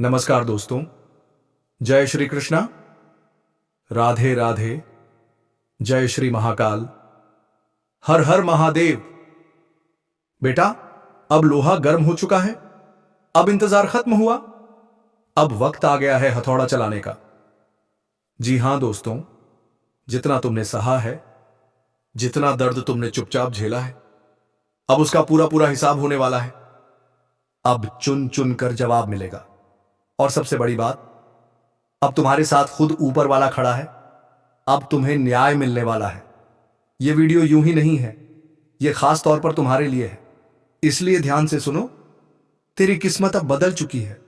नमस्कार दोस्तों। जय श्री कृष्णा। राधे राधे। जय श्री महाकाल। हर हर महादेव। बेटा, अब लोहा गर्म हो चुका है। अब इंतजार खत्म हुआ। अब वक्त आ गया है हथौड़ा चलाने का। जी हां दोस्तों, जितना तुमने सहा है, जितना दर्द तुमने चुपचाप झेला है, अब उसका पूरा पूरा हिसाब होने वाला है। अब चुन चुन कर जवाब मिलेगा। और सबसे बड़ी बात, अब तुम्हारे साथ खुद ऊपर वाला खड़ा है। अब तुम्हें न्याय मिलने वाला है। यह वीडियो यूं ही नहीं है, यह खास तौर पर तुम्हारे लिए है। इसलिए ध्यान से सुनो। तेरी किस्मत अब बदल चुकी है।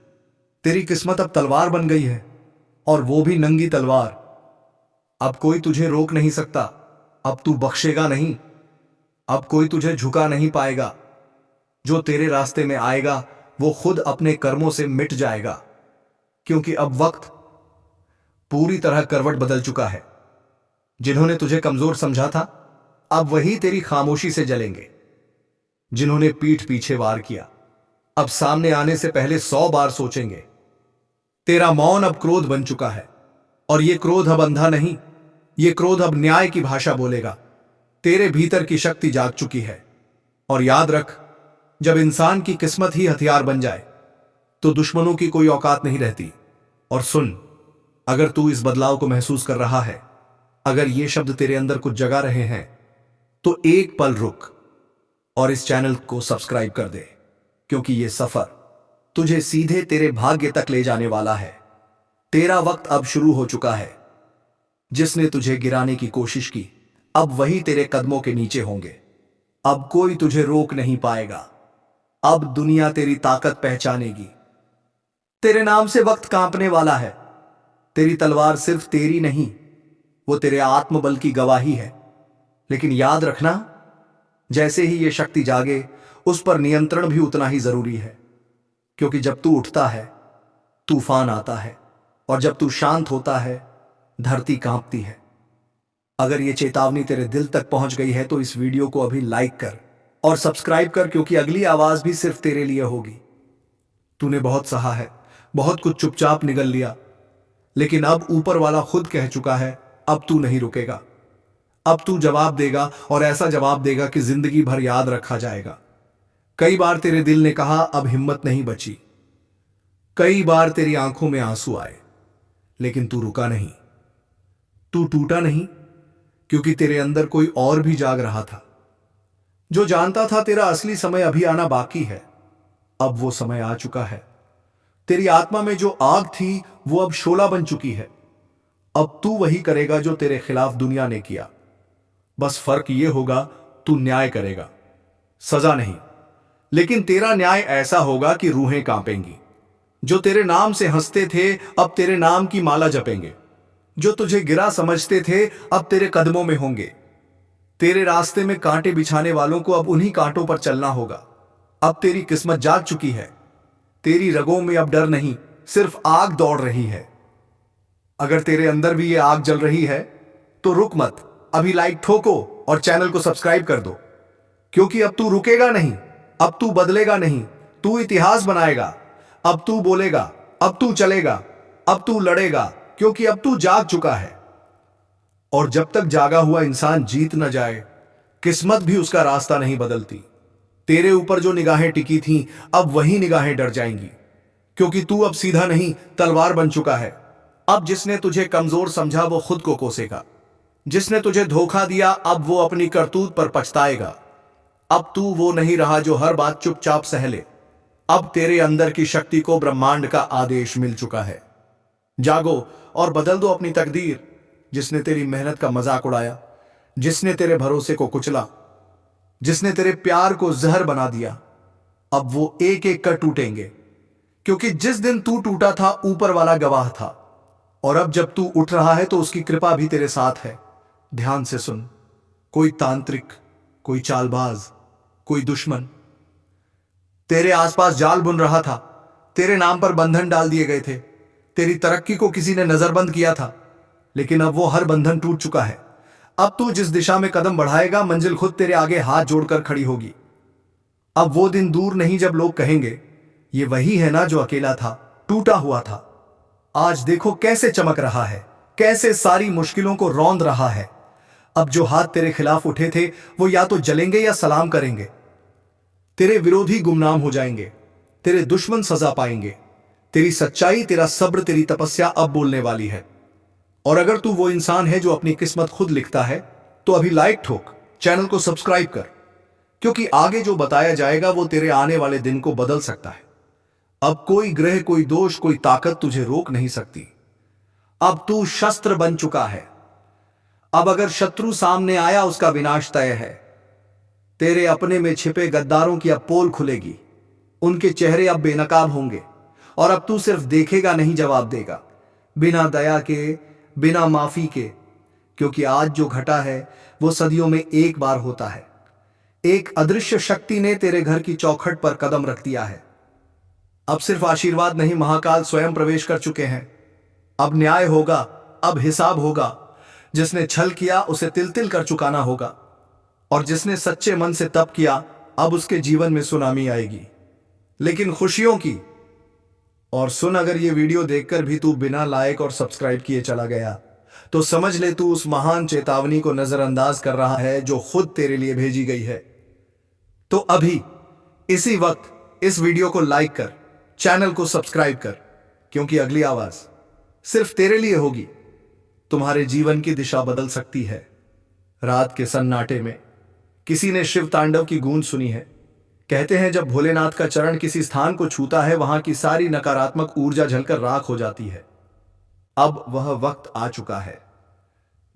तेरी किस्मत अब तलवार बन गई है, और वो भी नंगी तलवार। अब कोई तुझे रोक नहीं सकता। अब तू बख्शेगा नहीं। अब कोई तुझे झुका नहीं पाएगा। जो तेरे रास्ते में आएगा वो खुद अपने कर्मों से मिट जाएगा, क्योंकि अब वक्त पूरी तरह करवट बदल चुका है। जिन्होंने तुझे कमजोर समझा था, अब वही तेरी खामोशी से जलेंगे। जिन्होंने पीठ पीछे वार किया, अब सामने आने से पहले 100 बार सोचेंगे। तेरा मौन अब क्रोध बन चुका है, और यह क्रोध अब अंधा नहीं, यह क्रोध अब न्याय की भाषा बोलेगा। तेरे भीतर की शक्ति जाग चुकी है। और याद रख, जब इंसान की किस्मत ही हथियार बन जाए तो दुश्मनों की कोई औकात नहीं रहती। और सुन, अगर तू इस बदलाव को महसूस कर रहा है, अगर ये शब्द तेरे अंदर कुछ जगा रहे हैं, तो एक पल रुक और इस चैनल को सब्सक्राइब कर दे, क्योंकि ये सफर तुझे सीधे तेरे भाग्य तक ले जाने वाला है। तेरा वक्त अब शुरू हो चुका है। जिसने तुझे गिराने की कोशिश की, अब वही तेरे कदमों के नीचे होंगे। अब कोई तुझे रोक नहीं पाएगा। अब दुनिया तेरी ताकत पहचानेगी। तेरे नाम से वक्त कांपने वाला है। तेरी तलवार सिर्फ तेरी नहीं, वो तेरे आत्मबल की गवाही है। लेकिन याद रखना, जैसे ही ये शक्ति जागे, उस पर नियंत्रण भी उतना ही जरूरी है। क्योंकि जब तू उठता है, तूफान आता है, और जब तू शांत होता है, धरती कांपती है। अगर ये चेतावनी तेरे दिल तक पहुंच गई है तो इस वीडियो को अभी लाइक कर और सब्सक्राइब कर, क्योंकि अगली आवाज भी सिर्फ तेरे लिए होगी। तूने बहुत सहा है, बहुत कुछ चुपचाप निगल लिया, लेकिन अब ऊपर वाला खुद कह चुका है, अब तू नहीं रुकेगा। अब तू जवाब देगा, और ऐसा जवाब देगा कि जिंदगी भर याद रखा जाएगा। कई बार तेरे दिल ने कहा अब हिम्मत नहीं बची। कई बार तेरी आंखों में आंसू आए, लेकिन तू रुका नहीं। तू टूटा नहीं, क्योंकि तेरे अंदर कोई और भी जाग रहा था, जो जानता था तेरा असली समय अभी आना बाकी है। अब वो समय आ चुका है। तेरी आत्मा में जो आग थी वो अब शोला बन चुकी है। अब तू वही करेगा जो तेरे खिलाफ दुनिया ने किया। बस फर्क ये होगा, तू न्याय करेगा, सजा नहीं। लेकिन तेरा न्याय ऐसा होगा कि रूहें कांपेंगी। जो तेरे नाम से हंसते थे, अब तेरे नाम की माला जपेंगे। जो तुझे गिरा समझते थे, अब तेरे कदमों में होंगे। तेरे रास्ते में कांटे बिछाने वालों को अब उन्हीं कांटों पर चलना होगा। अब तेरी किस्मत जाग चुकी है। तेरी रगों में अब डर नहीं, सिर्फ आग दौड़ रही है। अगर तेरे अंदर भी ये आग जल रही है, तो रुक मत, अभी लाइक ठोको और चैनल को सब्सक्राइब कर दो। क्योंकि अब तू रुकेगा नहीं, अब तू बदलेगा नहीं, तू इतिहास बनाएगा। अब तू बोलेगा, अब तू चलेगा, अब तू लड़ेगा, क्योंकि अब तू जाग चुका है। और जब तक जागा हुआ इंसान जीत न जाए, किस्मत भी उसका रास्ता नहीं बदलती। तेरे ऊपर जो निगाहें टिकी थीं, अब वही निगाहें डर जाएंगी, क्योंकि तू अब सीधा नहीं, तलवार बन चुका है। अब जिसने तुझे कमजोर समझा वो खुद को कोसेगा। जिसने तुझे धोखा दिया, अब वो अपनी करतूत पर पछताएगा। अब तू वो नहीं रहा जो हर बात चुपचाप सह ले। अब तेरे अंदर की शक्ति को ब्रह्मांड का आदेश मिल चुका है। जागो और बदल दो अपनी तकदीर। जिसने तेरी मेहनत का मजाक उड़ाया, जिसने तेरे भरोसे को कुचला, जिसने तेरे प्यार को जहर बना दिया, अब वो एक एक कर टूटेंगे। क्योंकि जिस दिन तू टूटा था, ऊपर वाला गवाह था। और अब जब तू उठ रहा है तो उसकी कृपा भी तेरे साथ है। ध्यान से सुन। कोई तांत्रिक, कोई चालबाज, कोई दुश्मन तेरे आसपास जाल बुन रहा था। तेरे नाम पर बंधन डाल दिए गए थे। तेरी तरक्की को किसी ने नजरबंद किया था, लेकिन अब वो हर बंधन टूट चुका है। अब तू जिस दिशा में कदम बढ़ाएगा, मंजिल खुद तेरे आगे हाथ जोड़कर खड़ी होगी। अब वो दिन दूर नहीं जब लोग कहेंगे, ये वही है ना जो अकेला था, टूटा हुआ था, आज देखो कैसे चमक रहा है, कैसे सारी मुश्किलों को रौंद रहा है। अब जो हाथ तेरे खिलाफ उठे थे वो या तो जलेंगे या सलाम करेंगे। तेरे विरोधी गुमनाम हो जाएंगे, तेरे दुश्मन सजा पाएंगे। तेरी सच्चाई, तेरा सब्र, तेरी तपस्या अब बोलने वाली है। और अगर तू वो इंसान है जो अपनी किस्मत खुद लिखता है तो अभी लाइक ठोक, चैनल को सब्सक्राइब कर, क्योंकि आगे जो बताया जाएगा वो तेरे आने वाले दिन को बदल सकता है। अब कोई ग्रह, कोई दोष, कोई ताकत तुझे रोक नहीं सकती। अब तू शस्त्र बन चुका है। अब अगर शत्रु सामने आया उसका विनाश तय है। तेरे अपने में छिपे गद्दारों की अब पोल खुलेगी। उनके चेहरे अब बेनकाब होंगे और अब तू सिर्फ देखेगा नहीं, जवाब देगा, बिना दया के, बिना माफी के। क्योंकि आज जो घटा है वो सदियों में एक बार होता है। एक अदृश्य शक्ति ने तेरे घर की चौखट पर कदम रख दिया है। अब सिर्फ आशीर्वाद नहीं, महाकाल स्वयं प्रवेश कर चुके हैं। अब न्याय होगा, अब हिसाब होगा। जिसने छल किया उसे तिल तिल कर चुकाना होगा, और जिसने सच्चे मन से तप किया अब उसके जीवन में सुनामी आएगी, लेकिन खुशियों की। और सुन, अगर ये वीडियो देखकर भी तू बिना लाइक और सब्सक्राइब किए चला गया तो समझ ले तू उस महान चेतावनी को नजरअंदाज कर रहा है जो खुद तेरे लिए भेजी गई है। तो अभी इसी वक्त इस वीडियो को लाइक कर, चैनल को सब्सक्राइब कर, क्योंकि अगली आवाज सिर्फ तेरे लिए होगी। तुम्हारे जीवन की दिशा बदल सकती है। रात के सन्नाटे में किसी ने शिव तांडव की गूंज सुनी है। कहते हैं जब भोलेनाथ का चरण किसी स्थान को छूता है वहां की सारी नकारात्मक ऊर्जा जलकर राख हो जाती है। अब वह वक्त आ चुका है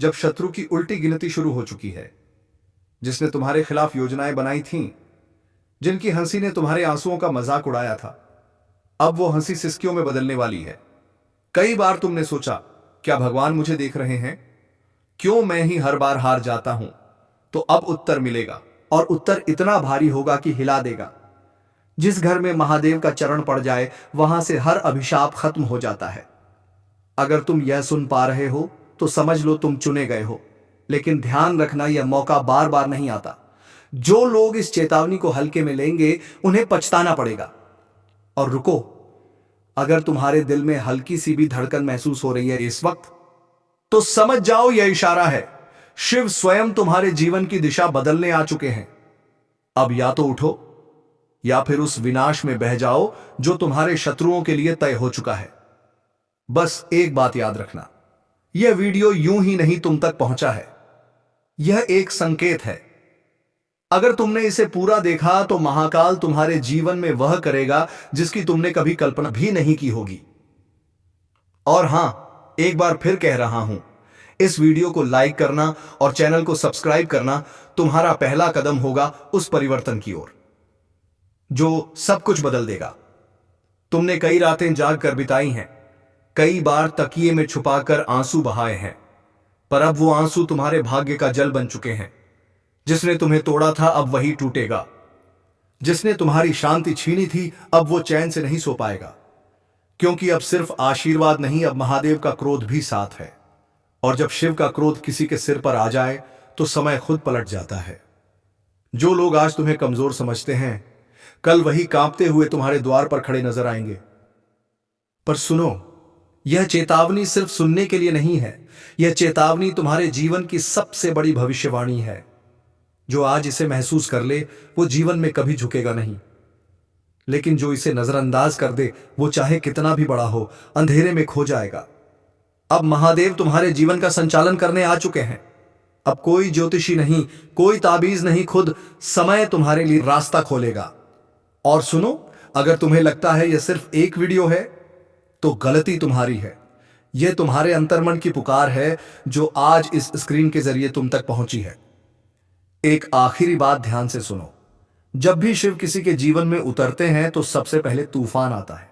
जब शत्रु की उल्टी गिनती शुरू हो चुकी है। जिसने तुम्हारे खिलाफ योजनाएं बनाई थीं, जिनकी हंसी ने तुम्हारे आंसुओं का मजाक उड़ाया था, अब वो हंसी सिसकियों में बदलने वाली है। कई बार तुमने सोचा, क्या भगवान मुझे देख रहे हैं? क्यों मैं ही हर बार हार जाता हूं? तो अब उत्तर मिलेगा, और उत्तर इतना भारी होगा कि हिला देगा। जिस घर में महादेव का चरण पड़ जाए वहां से हर अभिशाप खत्म हो जाता है। अगर तुम यह सुन पा रहे हो तो समझ लो तुम चुने गए हो। लेकिन ध्यान रखना, यह मौका बार बार नहीं आता। जो लोग इस चेतावनी को हल्के में लेंगे उन्हें पछताना पड़ेगा। और रुको, अगर तुम्हारे दिल में हल्की सी भी धड़कन महसूस हो रही है इस वक्त, तो समझ जाओ यह इशारा है। शिव स्वयं तुम्हारे जीवन की दिशा बदलने आ चुके हैं। अब या तो उठो या फिर उस विनाश में बह जाओ जो तुम्हारे शत्रुओं के लिए तय हो चुका है। बस एक बात याद रखना, यह वीडियो यूं ही नहीं तुम तक पहुंचा है। यह एक संकेत है। अगर तुमने इसे पूरा देखा तो महाकाल तुम्हारे जीवन में वह करेगा जिसकी तुमने कभी कल्पना भी नहीं की होगी। और हां, एक बार फिर कह रहा हूं, इस वीडियो को लाइक करना और चैनल को सब्सक्राइब करना तुम्हारा पहला कदम होगा उस परिवर्तन की ओर जो सब कुछ बदल देगा। तुमने कई रातें जाग कर बिताई हैं, कई बार तकिए में छुपाकर आंसू बहाए हैं, पर अब वो आंसू तुम्हारे भाग्य का जल बन चुके हैं। जिसने तुम्हें तोड़ा था अब वही टूटेगा। जिसने तुम्हारी शांति छीनी थी अब वो चैन से नहीं सो पाएगा, क्योंकि अब सिर्फ आशीर्वाद नहीं, अब महादेव का क्रोध भी साथ है। और जब शिव का क्रोध किसी के सिर पर आ जाए तो समय खुद पलट जाता है। जो लोग आज तुम्हें कमजोर समझते हैं कल वही कांपते हुए तुम्हारे द्वार पर खड़े नजर आएंगे। पर सुनो, यह चेतावनी सिर्फ सुनने के लिए नहीं है, यह चेतावनी तुम्हारे जीवन की सबसे बड़ी भविष्यवाणी है। जो आज इसे महसूस कर ले वो जीवन में कभी झुकेगा नहीं, लेकिन जो इसे नजरअंदाज कर दे वो चाहे कितना भी बड़ा हो अंधेरे में खो जाएगा। अब महादेव तुम्हारे जीवन का संचालन करने आ चुके हैं। अब कोई ज्योतिषी नहीं, कोई ताबीज नहीं, खुद समय तुम्हारे लिए रास्ता खोलेगा। और सुनो, अगर तुम्हें लगता है यह सिर्फ एक वीडियो है तो गलती तुम्हारी है। यह तुम्हारे अंतर्मन की पुकार है जो आज इस स्क्रीन के जरिए तुम तक पहुंची है। एक आखिरी बात ध्यान से सुनो, जब भी शिव किसी के जीवन में उतरते हैं तो सबसे पहले तूफान आता है।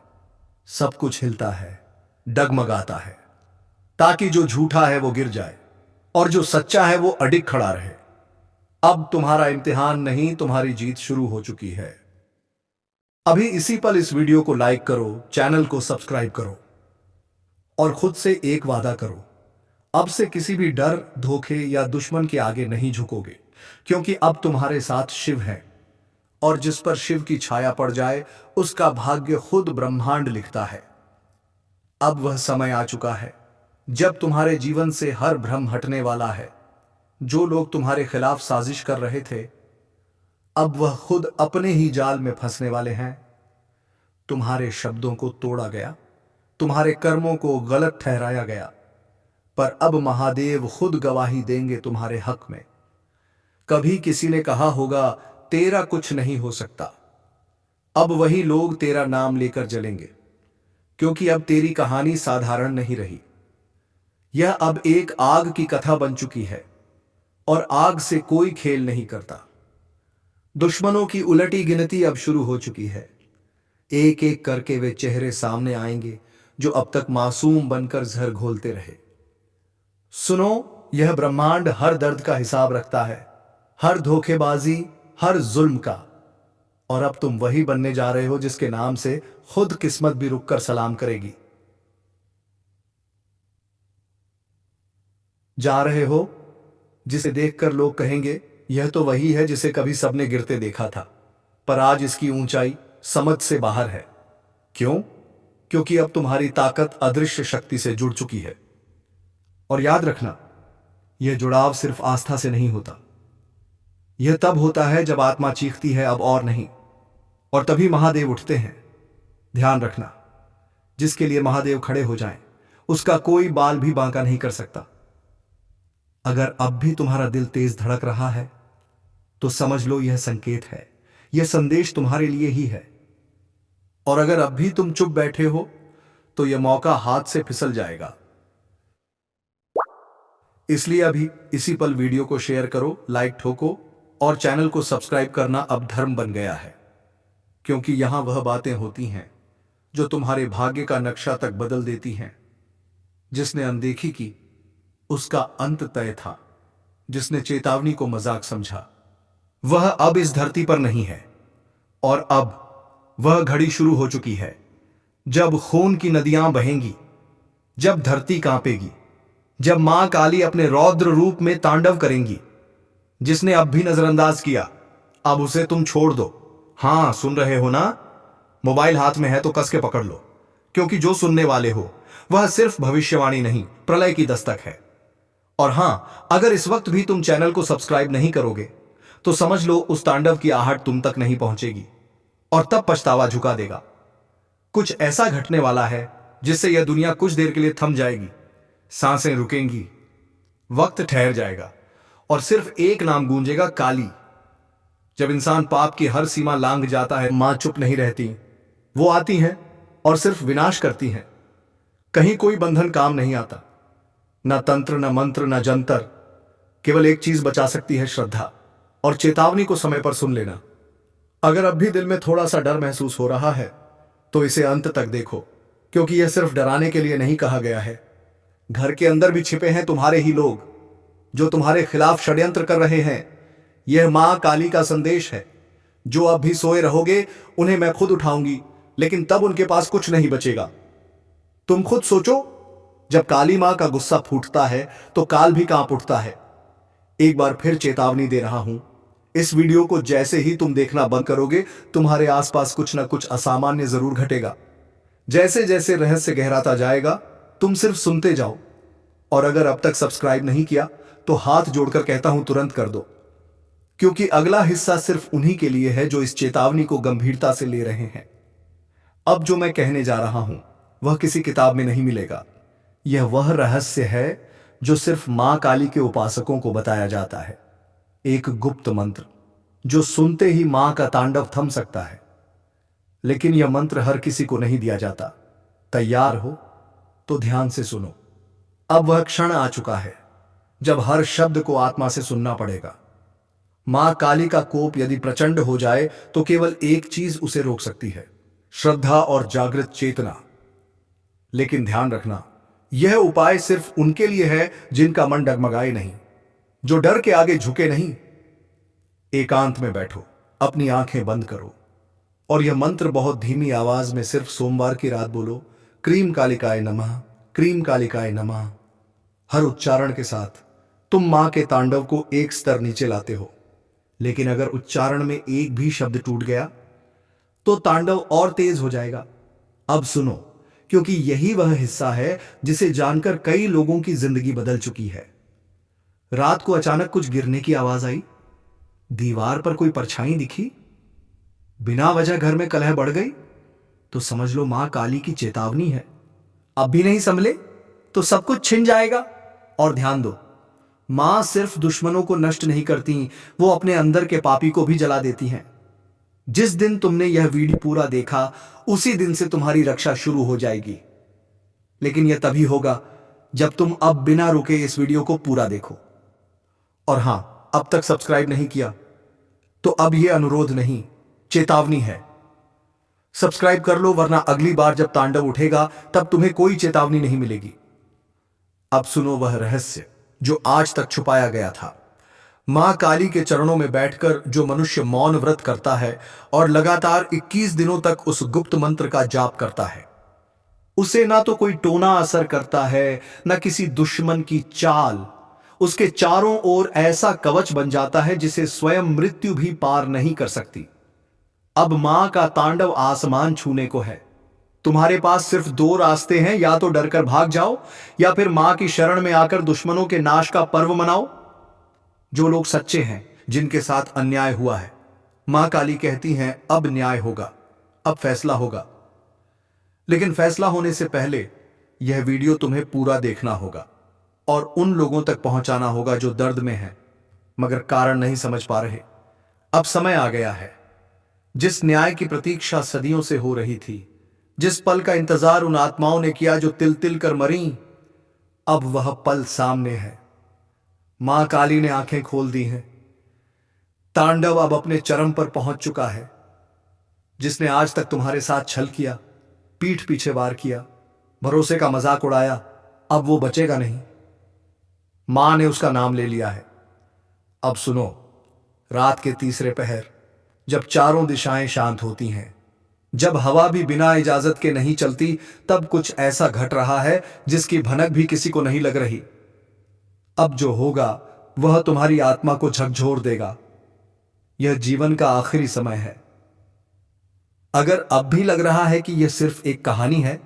सब कुछ हिलता है, डगमगाता है, ताकि जो झूठा है वो गिर जाए और जो सच्चा है वो अडिग खड़ा रहे। अब तुम्हारा इम्तिहान नहीं, तुम्हारी जीत शुरू हो चुकी है। अभी इसी पल इस वीडियो को लाइक करो, चैनल को सब्सक्राइब करो और खुद से एक वादा करो, अब से किसी भी डर, धोखे या दुश्मन के आगे नहीं झुकोगे, क्योंकि अब तुम्हारे साथ शिव है। और जिस पर शिव की छाया पड़ जाए उसका भाग्य खुद ब्रह्मांड लिखता है। अब वह समय आ चुका है जब तुम्हारे जीवन से हर भ्रम हटने वाला है। जो लोग तुम्हारे खिलाफ साजिश कर रहे थे, अब वह खुद अपने ही जाल में फंसने वाले हैं। तुम्हारे शब्दों को तोड़ा गया, तुम्हारे कर्मों को गलत ठहराया गया, पर अब महादेव खुद गवाही देंगे तुम्हारे हक में। कभी किसी ने कहा होगा तेरा कुछ नहीं हो सकता, अब वही लोग तेरा नाम लेकर जलेंगे, क्योंकि अब तेरी कहानी साधारण नहीं रही। यह अब एक आग की कथा बन चुकी है, और आग से कोई खेल नहीं करता। दुश्मनों की उलटी गिनती अब शुरू हो चुकी है। एक एक करके वे चेहरे सामने आएंगे जो अब तक मासूम बनकर जहर घोलते रहे। सुनो, यह ब्रह्मांड हर दर्द का हिसाब रखता है, हर धोखेबाजी, हर जुल्म का। और अब तुम वही बनने जा रहे हो जिसके नाम से खुद किस्मत भी रुककर सलाम करेगी। जा रहे हो जिसे देखकर लोग कहेंगे यह तो वही है जिसे कभी सबने गिरते देखा था, पर आज इसकी ऊंचाई समझ से बाहर है। क्यों? क्योंकि अब तुम्हारी ताकत अदृश्य शक्ति से जुड़ चुकी है। और याद रखना, यह जुड़ाव सिर्फ आस्था से नहीं होता। यह तब होता है जब आत्मा चीखती है अब और नहीं, और तभी महादेव उठते हैं। ध्यान रखना, जिसके लिए महादेव खड़े हो जाएं, उसका कोई बाल भी बांका नहीं कर सकता। अगर अब भी तुम्हारा दिल तेज धड़क रहा है तो समझ लो यह संकेत है, यह संदेश तुम्हारे लिए ही है। और अगर अब भी तुम चुप बैठे हो तो यह मौका हाथ से फिसल जाएगा। इसलिए अभी इसी पल वीडियो को शेयर करो, लाइक ठोको, और चैनल को सब्सक्राइब करना अब धर्म बन गया है। क्योंकि यहां वह बातें होती हैं जो तुम्हारे भाग्य का नक्शा तक बदल देती हैं। जिसने अनदेखी की उसका अंत तय था, जिसने चेतावनी को मजाक समझा वह अब इस धरती पर नहीं है। और अब वह घड़ी शुरू हो चुकी है जब खून की नदियां बहेंगी, जब धरती कांपेगी, जब मां काली अपने रौद्र रूप में तांडव करेंगी। जिसने अब भी नजरअंदाज किया, अब उसे तुम छोड़ दो। हां, सुन रहे हो ना? मोबाइल हाथ में है तो कस के पकड़ लो, क्योंकि जो सुनने वाले हो वह सिर्फ भविष्यवाणी नहीं, प्रलय की दस्तक है। और हां, अगर इस वक्त भी तुम चैनल को सब्सक्राइब नहीं करोगे तो समझ लो उस तांडव की आहट तुम तक नहीं पहुंचेगी, और तब पछतावा झुका देगा। कुछ ऐसा घटने वाला है जिससे यह दुनिया कुछ देर के लिए थम जाएगी, सांसें रुकेंगी, वक्त ठहर जाएगा, और सिर्फ एक नाम गूंजेगा, काली। जब इंसान पाप की हर सीमा लांघ जाता है, मां चुप नहीं रहती। वो आती हैं और सिर्फ विनाश करती हैं। कहीं कोई बंधन काम नहीं आता, न तंत्र, न मंत्र, न जंतर। केवल एक चीज बचा सकती है, श्रद्धा और चेतावनी को समय पर सुन लेना। अगर अब भी दिल में थोड़ा सा डर महसूस हो रहा है तो इसे अंत तक देखो, क्योंकि यह सिर्फ डराने के लिए नहीं कहा गया है। घर के अंदर भी छिपे हैं तुम्हारे ही लोग जो तुम्हारे खिलाफ षड्यंत्र कर रहे हैं। यह मां काली का संदेश है। जो अब भी सोए रहोगे उन्हें मैं खुद उठाऊंगी, लेकिन तब उनके पास कुछ नहीं बचेगा। तुम खुद सोचो, जब काली मां का गुस्सा फूटता है तो काल भी कांप उठता है। एक बार फिर चेतावनी दे रहा हूं, इस वीडियो को जैसे ही तुम देखना बंद करोगे, तुम्हारे आसपास कुछ ना कुछ असामान्य जरूर घटेगा। जैसे जैसे रहस्य गहराता जाएगा, तुम सिर्फ सुनते जाओ। और अगर अब तक सब्सक्राइब नहीं किया तो हाथ जोड़कर कहता हूं तुरंत कर दो, क्योंकि अगला हिस्सा सिर्फ उन्हीं के लिए है जो इस चेतावनी को गंभीरता से ले रहे हैं। अब जो मैं कहने जा रहा हूं वह किसी किताब में नहीं मिलेगा। यह वह रहस्य है जो सिर्फ मां काली के उपासकों को बताया जाता है। एक गुप्त मंत्र जो सुनते ही मां का तांडव थम सकता है। लेकिन यह मंत्र हर किसी को नहीं दिया जाता। तैयार हो तो ध्यान से सुनो। अब वह क्षण आ चुका है जब हर शब्द को आत्मा से सुनना पड़ेगा। मां काली का कोप यदि प्रचंड हो जाए तो केवल एक चीज उसे रोक सकती है, श्रद्धा और जागृत चेतना। लेकिन ध्यान रखना, यह उपाय सिर्फ उनके लिए है जिनका मन डगमगाए नहीं, जो डर के आगे झुके नहीं। एकांत में बैठो, अपनी आंखें बंद करो, और यह मंत्र बहुत धीमी आवाज में सिर्फ सोमवार की रात बोलो, क्रीम कालिकाय नमः, क्रीम कालिकाय नमः। हर उच्चारण के साथ तुम मां के तांडव को एक स्तर नीचे लाते हो। लेकिन अगर उच्चारण में एक भी शब्द टूट गया तो तांडव और तेज हो जाएगा। अब सुनो, क्योंकि यही वह हिस्सा है जिसे जानकर कई लोगों की जिंदगी बदल चुकी है। रात को अचानक कुछ गिरने की आवाज आई, दीवार पर कोई परछाई दिखी, बिना वजह घर में कलह बढ़ गई, तो समझ लो मां काली की चेतावनी है। अब भी नहीं संभले तो सब कुछ छिन जाएगा। और ध्यान दो, मां सिर्फ दुश्मनों को नष्ट नहीं करती, वो अपने अंदर के पापी को भी जला देती हैं। जिस दिन तुमने यह वीडियो पूरा देखा, उसी दिन से तुम्हारी रक्षा शुरू हो जाएगी। लेकिन यह तभी होगा जब तुम अब बिना रुके इस वीडियो को पूरा देखो। और हां, अब तक सब्सक्राइब नहीं किया तो अब यह अनुरोध नहीं, चेतावनी है। सब्सक्राइब कर लो, वरना अगली बार जब तांडव उठेगा तब तुम्हें कोई चेतावनी नहीं मिलेगी। अब सुनो वह रहस्य जो आज तक छुपाया गया था। मां काली के चरणों में बैठकर जो मनुष्य मौन व्रत करता है और लगातार 21 दिनों तक उस गुप्त मंत्र का जाप करता है, उसे ना तो कोई टोना असर करता है, ना किसी दुश्मन की चाल। उसके चारों ओर ऐसा कवच बन जाता है जिसे स्वयं मृत्यु भी पार नहीं कर सकती। अब मां का तांडव आसमान छूने को है। तुम्हारे पास सिर्फ दो रास्ते हैं, या तो डरकर भाग जाओ या फिर मां की शरण में आकर दुश्मनों के नाश का पर्व मनाओ। जो लोग सच्चे हैं, जिनके साथ अन्याय हुआ है, मां काली कहती हैं अब न्याय होगा, अब फैसला होगा। लेकिन फैसला होने से पहले यह वीडियो तुम्हें पूरा देखना होगा और उन लोगों तक पहुंचाना होगा जो दर्द में हैं मगर कारण नहीं समझ पा रहे। अब समय आ गया है। जिस न्याय की प्रतीक्षा सदियों से हो रही थी, जिस पल का इंतजार उन आत्माओं ने किया जो तिल तिल कर मरी, अब वह पल सामने है। मां काली ने आंखें खोल दी हैं। तांडव अब अपने चरम पर पहुंच चुका है। जिसने आज तक तुम्हारे साथ छल किया, पीठ पीछे वार किया, भरोसे का मजाक उड़ाया, अब वो बचेगा नहीं। मां ने उसका नाम ले लिया है। अब सुनो, रात के तीसरे पहर, जब चारों दिशाएं शांत होती हैं, जब हवा भी बिना इजाजत के नहीं चलती, तब कुछ ऐसा घट रहा है जिसकी भनक भी किसी को नहीं लग रही। अब जो होगा वह तुम्हारी आत्मा को झकझोर देगा। यह जीवन का आखिरी समय है। अगर अब भी लग रहा है कि यह सिर्फ एक कहानी है,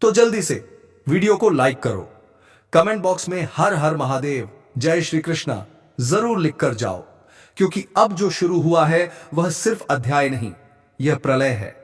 तो जल्दी से वीडियो को लाइक करो, कमेंट बॉक्स में हर हर महादेव, जय श्री कृष्णा जरूर लिखकर जाओ, क्योंकि अब जो शुरू हुआ है वह सिर्फ अध्याय नहीं, यह प्रलय है।